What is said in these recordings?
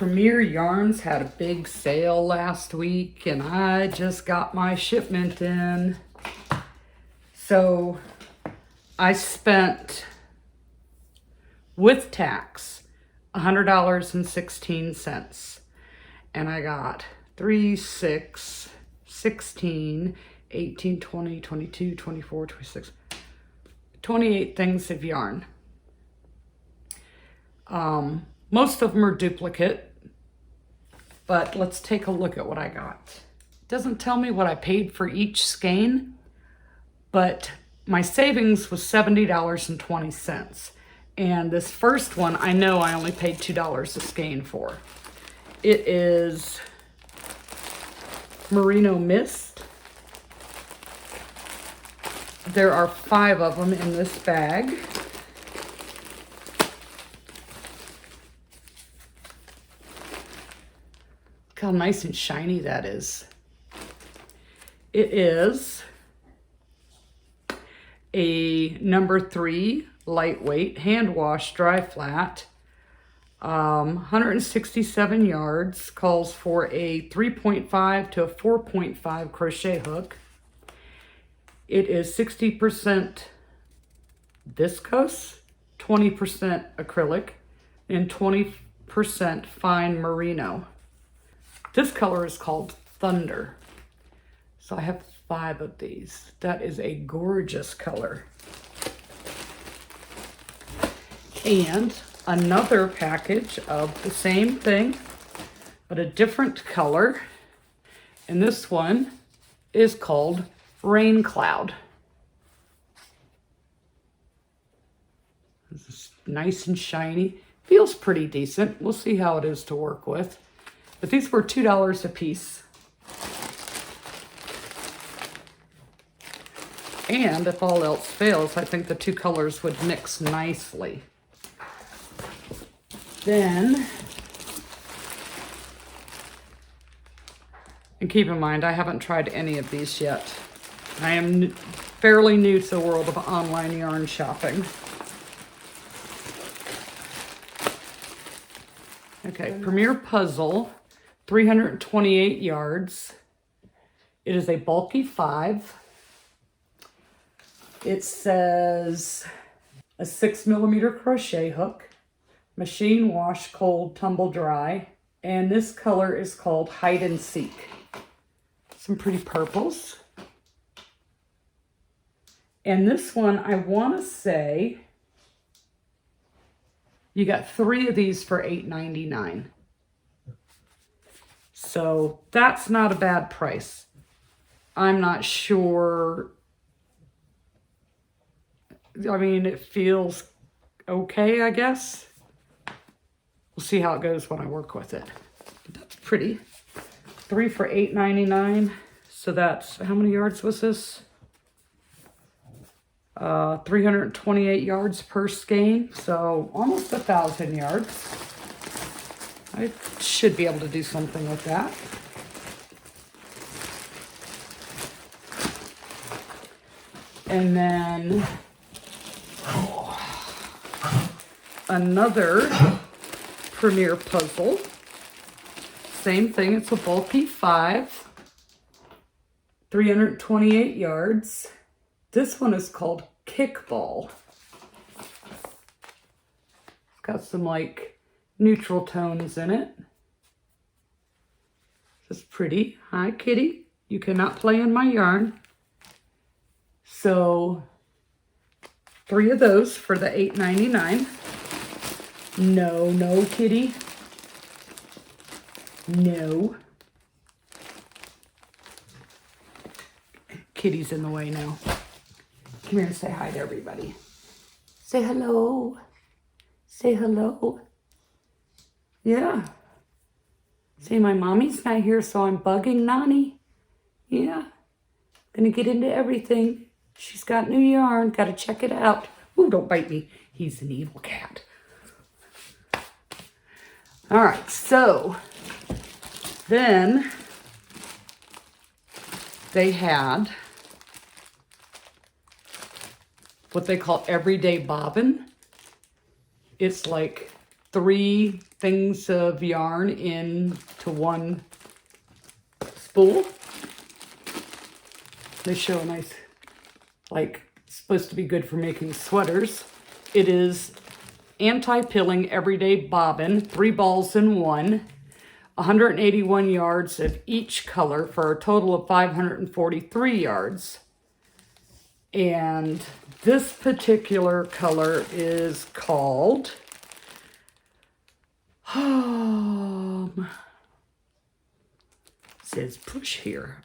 Premier Yarns had a big sale last week and I just got my shipment in. So I spent, with tax, $100.16. And I got 3, 6, 16, 18, 20, 22, 24, 26, 28 things of yarn. Most of them are duplicate, but let's take a look at what I got. It doesn't tell me what I paid for each skein, but my savings was $70.20. And this first one, I know I only paid $2 a skein for. It is Merino Mist. There are 5 of them in this bag. Look how nice and shiny that is. It is a number 3 lightweight hand wash dry flat. 167 yards, calls for a 3.5 to a 4.5 crochet hook. It is 60% viscose, 20% acrylic, and 20% fine merino. This color is called Thunder. So I have 5 of these. That is a gorgeous color. And another package of the same thing, but a different color. And this one is called Rain Cloud. This is nice and shiny. Feels pretty decent. We'll see how it is to work with. But these were $2 a piece. And if all else fails, I think the 2 colors would mix nicely. Then, and keep in mind, I haven't tried any of these yet. I am fairly new to the world of online yarn shopping. Okay, Premier Puzzle, 328 yards. It is a bulky 5. It says a 6mm crochet hook. Machine wash, cold, tumble dry. And this color is called Hide and Seek. Some pretty purples. And this one, I want to say, you got 3 of these for $8.99. So that's not a bad price. I'm not sure. I mean, it feels okay, I guess. We'll see how it goes when I work with it. But that's pretty. 3 for $8.99. So that's, how many yards was this? 328 yards per skein. So almost 1,000 yards. I should be able to do something with that. And then another Premier Puzzle. Same thing, it's a bulky 5. 328 yards. This one is called Kickball. It's got some like neutral tones in it. It's pretty. Hi, kitty. You cannot play in my yarn. So 3 of those for the $8.99. No, no, kitty. No. Kitty's in the way now. Come here and say hi to everybody. Say hello. Say hello. Yeah. Say my mommy's not here, so I'm bugging Nani. Yeah. Gonna get into everything. She's got new yarn. Gotta check it out. Ooh, don't bite me. He's an evil cat. All right, so then they had what they call everyday bobbin. It's like 3 things of yarn into one spool. They show a nice, like, supposed to be good for making sweaters. It is anti-pilling everyday bobbin, 3 balls in one, 181 yards of each color for a total of 543 yards. And this particular color is called says push here.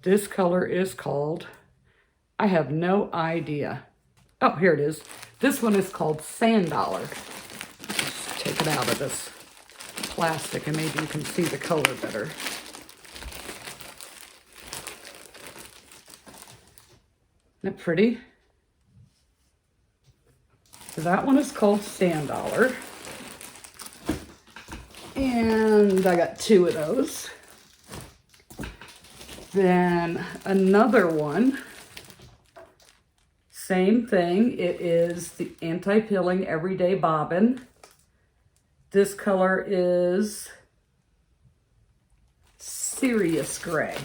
This color is called, I have no idea. Oh, here it is. This one is called Sand Dollar. Just take it out of this plastic and maybe you can see the color better. Isn't that pretty? So that one is called Sand Dollar. And I got 2 of those. Then another one, same thing. It is the anti-pilling everyday bobbin. This color is Serious Gray.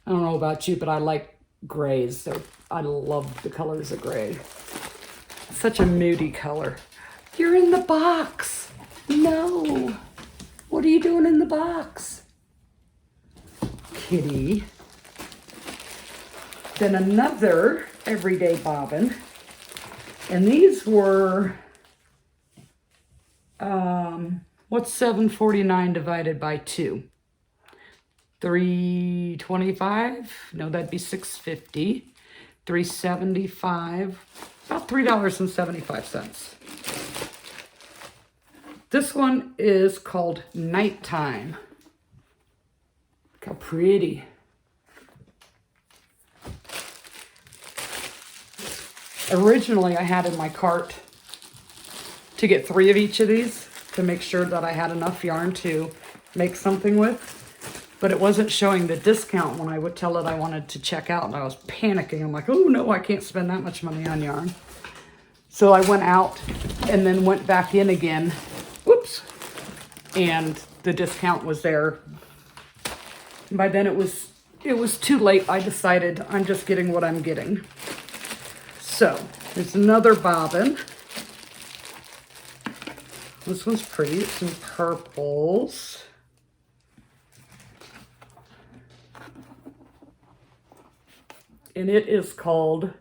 I don't know about you, but I like grays. So I love the colors of gray. Such a moody color. You're in the box. No. What are you doing in the box? Kitty. Then another everyday bobbin. And these were, what's 749 divided by 2? 325? No, that'd be 650. 375. About $3.75. This one is called Nighttime. Look how pretty. Originally, I had in my cart to get 3 of each of these to make sure that I had enough yarn to make something with. But it wasn't showing the discount when I would tell it I wanted to check out, and I was panicking. I'm like, oh no, I can't spend that much money on yarn. So I went out and then went back in again. Whoops. And the discount was there. And by then it was too late. I decided I'm just getting what I'm getting. So there's another bobbin. This one's pretty. It's in purples. And it is called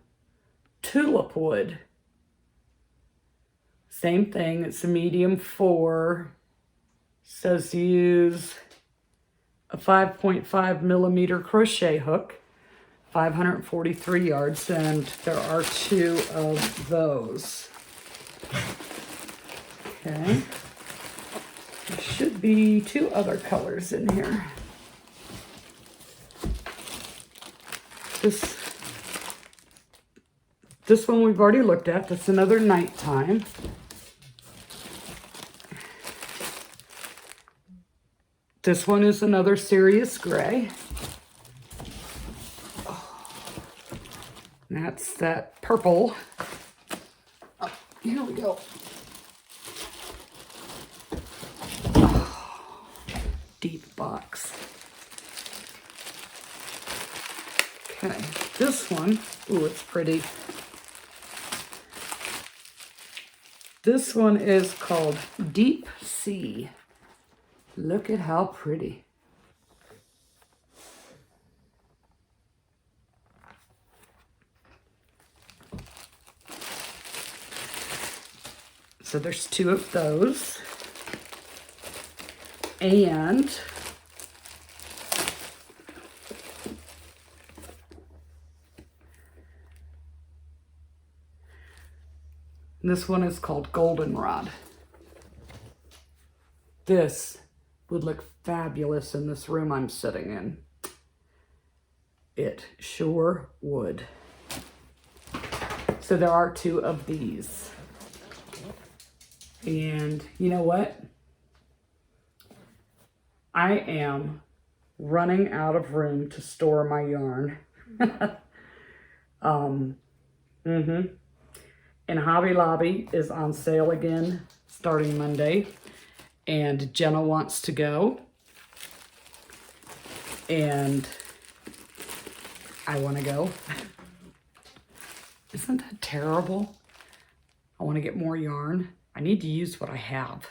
Tulip Wood. Same thing, it's a medium 4. Says use a 5.5 millimeter crochet hook, 543 yards, and there are 2 of those. Okay. There should be 2 other colors in here. This one we've already looked at. That's another Nighttime. This one is another Serious Gray. Oh, that's that purple. Oh, here we go. Oh, deep box. Okay, this one, ooh, it's pretty. This one is called Deep Sea. Look at how pretty. So there's 2 of those. And this one is called Goldenrod. This would look fabulous in this room I'm sitting in. It sure would. So there are 2 of these. And you know what? I am running out of room to store my yarn. And Hobby Lobby is on sale again starting Monday. And Jenna wants to go. And I want to go. Isn't that terrible? I want to get more yarn. I need to use what I have.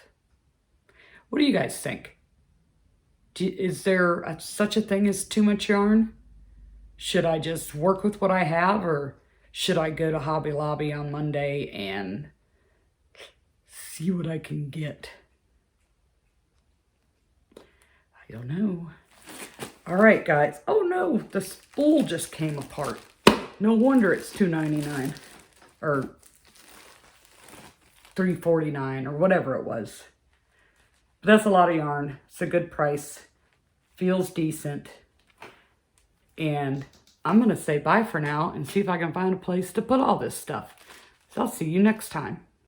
What do you guys think? Is there such a thing as too much yarn? Should I just work with what I have, or should I go to Hobby Lobby on Monday and see what I can get? I don't know. All right, guys. Oh no, the spool just came apart. No wonder it's $2.99 or $3.49 or whatever it was. But that's a lot of yarn. It's a good price. Feels decent. And I'm going to say bye for now and see if I can find a place to put all this stuff. So I'll see you next time.